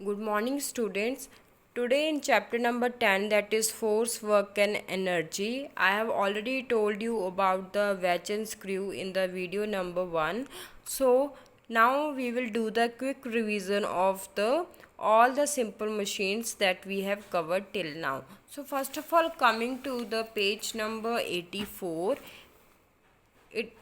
Good morning, students. Today, in chapter number 10, that is force, work, and energy, I have already told you about the wedge and screw in the video number 1. So, now we will do the quick revision of the all the simple machines that we have covered till now. So, first of all, coming to the page number 84,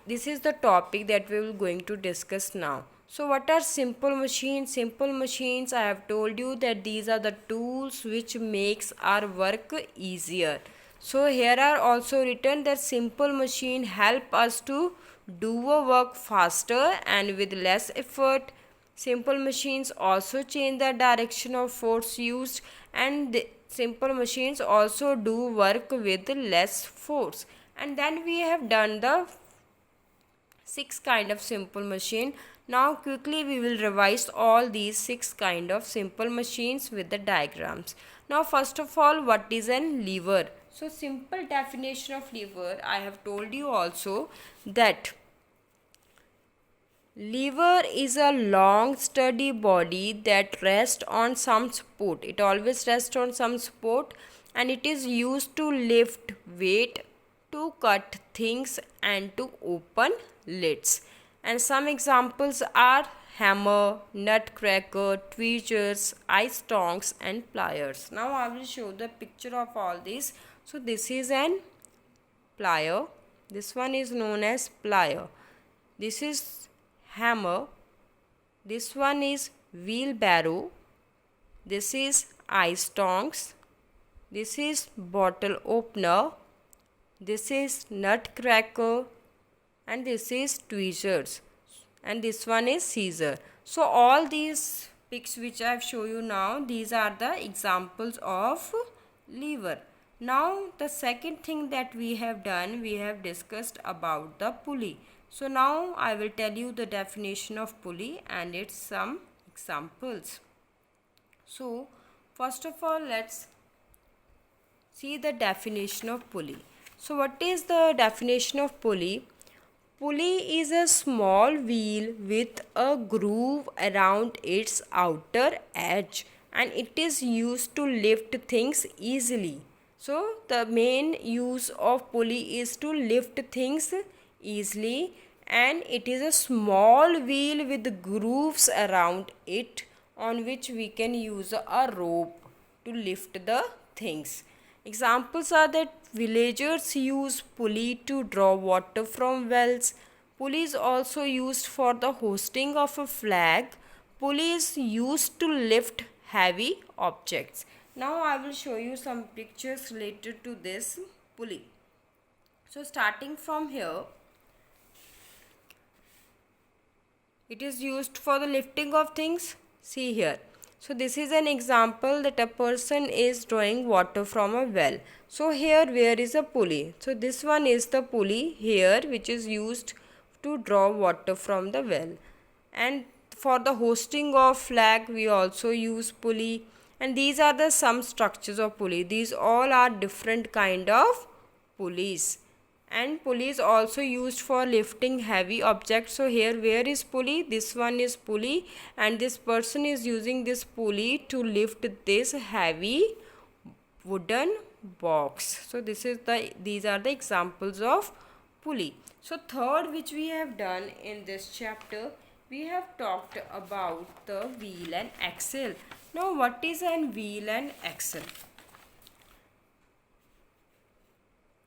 this is the topic that we will going to discuss now. So what are simple machines? Simple machines, I have told you that these are the tools which makes our work easier. So here are also written that simple machine help us to do a work faster and with less effort. Simple machines also change the direction of force used, and simple machines also do work with less force. And then we have done the 6 kind of simple machine. Now quickly we will revise all these 6 kind of simple machines with the diagrams. Now first of all, what is an lever? So simple definition of lever, I have told you also that lever is a long sturdy body that rests on some support. It always rests on some support, and it is used to lift weight, to cut things, and to open lids. And some examples are hammer, nutcracker, tweezers, ice tongs, and pliers. Now I will show the picture of all these. So this is an plier. This one is known as plier. This is hammer. This one is wheelbarrow. This is ice tongs. This is bottle opener. This is nutcracker, and this is tweezers, and this one is scissor. So all these pics which I have shown you now, these are the examples of lever. Now the second thing that we have done, we have discussed about the pulley. So now I will tell you the definition of pulley and its some examples. So first of all, let's see the definition of pulley. So what is the definition of pulley? Pulley is a small wheel with a groove around its outer edge, and it is used to lift things easily. So the main use of pulley is to lift things easily, and it is a small wheel with grooves around it on which we can use a rope to lift the things. Examples are that villagers use pulley to draw water from wells. Pulley is also used for the hoisting of a flag. Pulley is used to lift heavy objects. Now I will show you some pictures related to this pulley. So starting from here, it is used for the lifting of things. See here. So this is an example that a person is drawing water from a well. So here where is a pulley? So this one is the pulley here which is used to draw water from the well. And for the hoisting of flag we also use pulley. And these are the some structures of pulley. These all are different kind of pulleys. And pulley is also used for lifting heavy objects. So here where is pulley? This one is pulley, and this person is using this pulley to lift this heavy wooden box. So these are the examples of pulley. So third which we have done in this chapter, we have talked about the wheel and axle. Now what is an wheel and axle?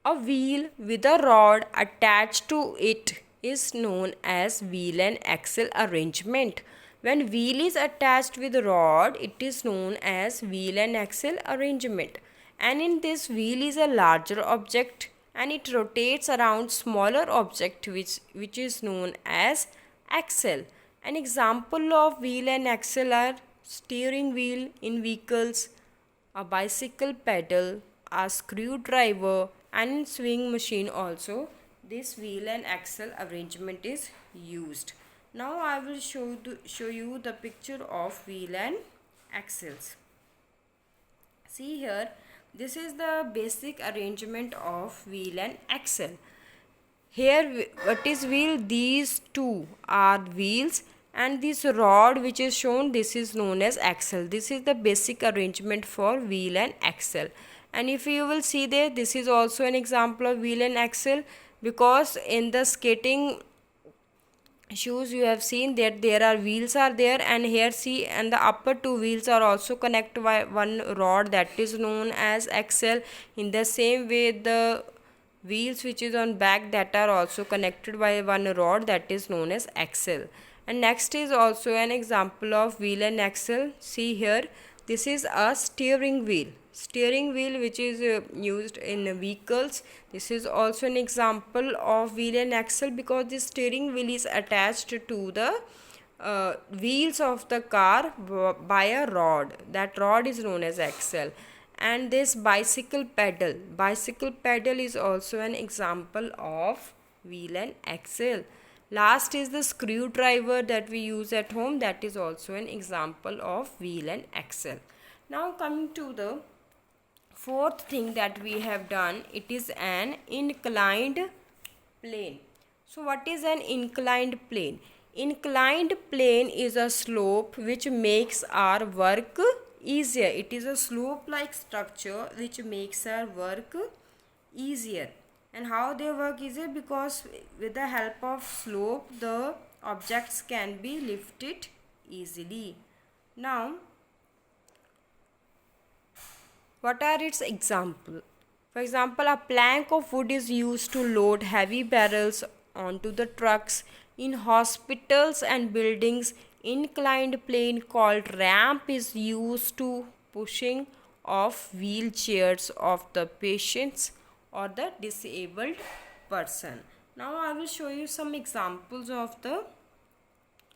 A wheel with a rod attached to it is known as wheel and axle arrangement. When wheel is attached with rod, it is known as wheel and axle arrangement. And in this wheel is a larger object, and it rotates around smaller object which is known as axle. An example of wheel and axle are steering wheel in vehicles, a bicycle pedal, a screwdriver, and in swing machine also this wheel and axle arrangement is used. Now I will show you the picture of wheel and axles. See here, this is the basic arrangement of wheel and axle. Here what is wheel? These two are wheels, and this rod which is shown, this is known as axle. This is the basic arrangement for wheel and axle. And if you will see there, this is also an example of wheel and axle, because in the skating shoes you have seen that there are wheels are there, and here see, and the upper two wheels are also connected by one rod, that is known as axle. In the same way, the wheels which is on back, that are also connected by one rod, that is known as axle. And next is also an example of wheel and axle. See here, this is a steering wheel. Steering wheel which is used in vehicles. This is also an example of wheel and axle, because the steering wheel is attached to the wheels of the car by a rod. That rod is known as axle. And this bicycle pedal is also an example of wheel and axle. Last is the screwdriver that we use at home, that is also an example of wheel and axle. Now coming to the fourth thing that we have done, it is an inclined plane. So what is an inclined plane? Inclined plane is a slope which makes our work easier. It is a slope like structure which makes our work easier. And how they work easier? Because with the help of slope, the objects can be lifted easily. Now, what are its examples? For example, a plank of wood is used to load heavy barrels onto the trucks. In hospitals and buildings, inclined plane called ramp is used to pushing of wheelchairs of the patients or the disabled person. Now I will show you some examples of the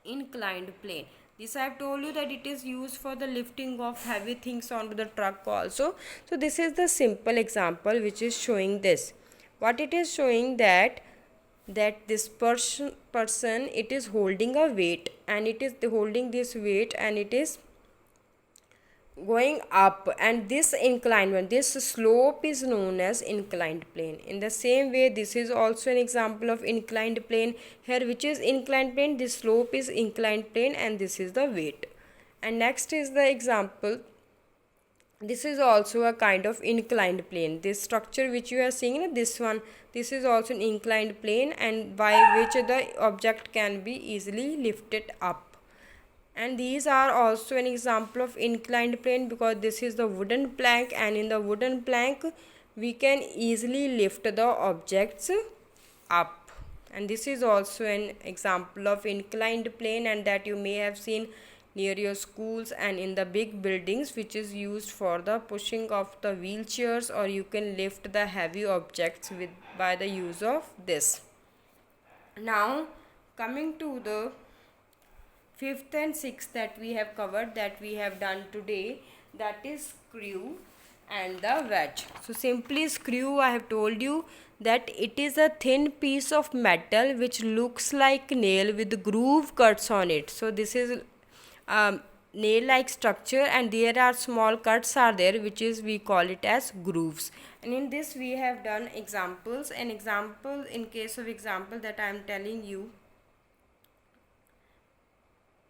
inclined plane. This I have told you that it is used for the lifting of heavy things onto the truck also. So this is the simple example which is showing this. What it is showing, that this person it is holding a weight, and it is holding this weight, and it is going up, and this inclined, this slope is known as inclined plane. In the same way, this is also an example of inclined plane. Here which is inclined plane, this slope is inclined plane, and this is the weight. And next is the example, this is also a kind of inclined plane. This structure which you are seeing, this one, this is also an inclined plane, and by which the object can be easily lifted up. And these are also an example of inclined plane, because this is the wooden plank, and in the wooden plank we can easily lift the objects up. And this is also an example of inclined plane, and that you may have seen near your schools and in the big buildings, which is used for the pushing of the wheelchairs, or you can lift the heavy objects with by the use of this. Now coming to the fifth and sixth that we have covered, that we have done today, that is screw and the wedge. So simply screw, I have told you that it is a thin piece of metal which looks like nail with groove cuts on it. So this is nail like structure, and there are small cuts are there, which is we call it as grooves. And in this we have done examples. An example, in case of example that I am telling you,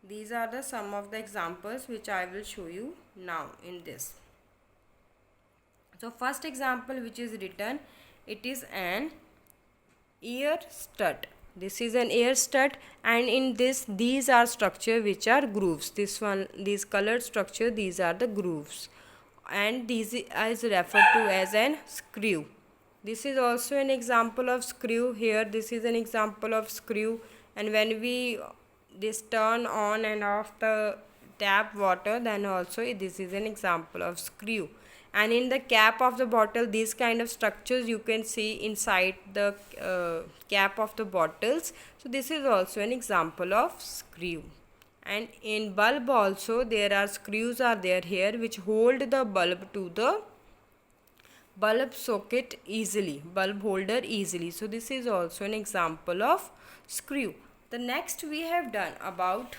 these are the some of the examples which I will show you now in this. So first example which is written, it is an ear stud. This is an ear stud, and in this these are structure which are grooves. This one, these colored structure, these are the grooves, and these is referred to as an screw. This is also an example of screw. Here this is an example of screw, and when we this turn on and off the tap water, then also this is an example of screw. And in the cap of the bottle, these kind of structures you can see inside the cap of the bottles. So this is also an example of screw. And in bulb also there are screws are there here, which hold the bulb to the bulb socket easily, bulb holder easily. So this is also an example of screw. The next we have done about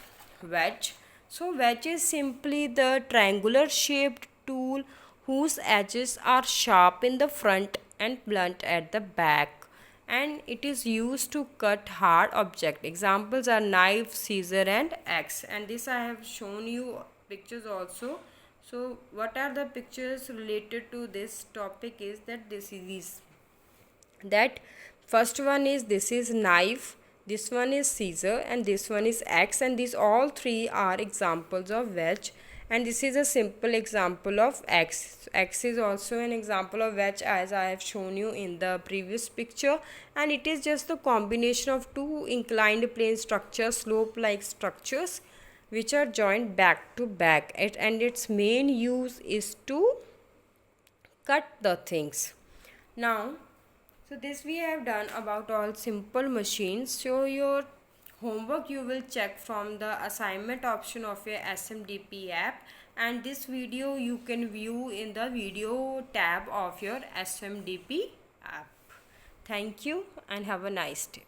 wedge. So wedge is simply the triangular shaped tool whose edges are sharp in the front and blunt at the back. and it is used to cut hard object. Examples are knife, scissor and axe, and this I have shown you pictures also. So what are the pictures related to this topic is that that first one is, this is knife, this one is scissor, and this one is axe, and these all three are examples of wedge, and this is a simple example of axe. Axe is also an example of wedge, as I have shown you in the previous picture, and it is just the combination of two inclined plane structures, slope like structures, which are joined back to back, and its main use is to cut the things. Now, so this we have done about all simple machines. So your homework you will check from the assignment option of your SMDP app, and this video you can view in the video tab of your SMDP app. Thank you and have a nice day.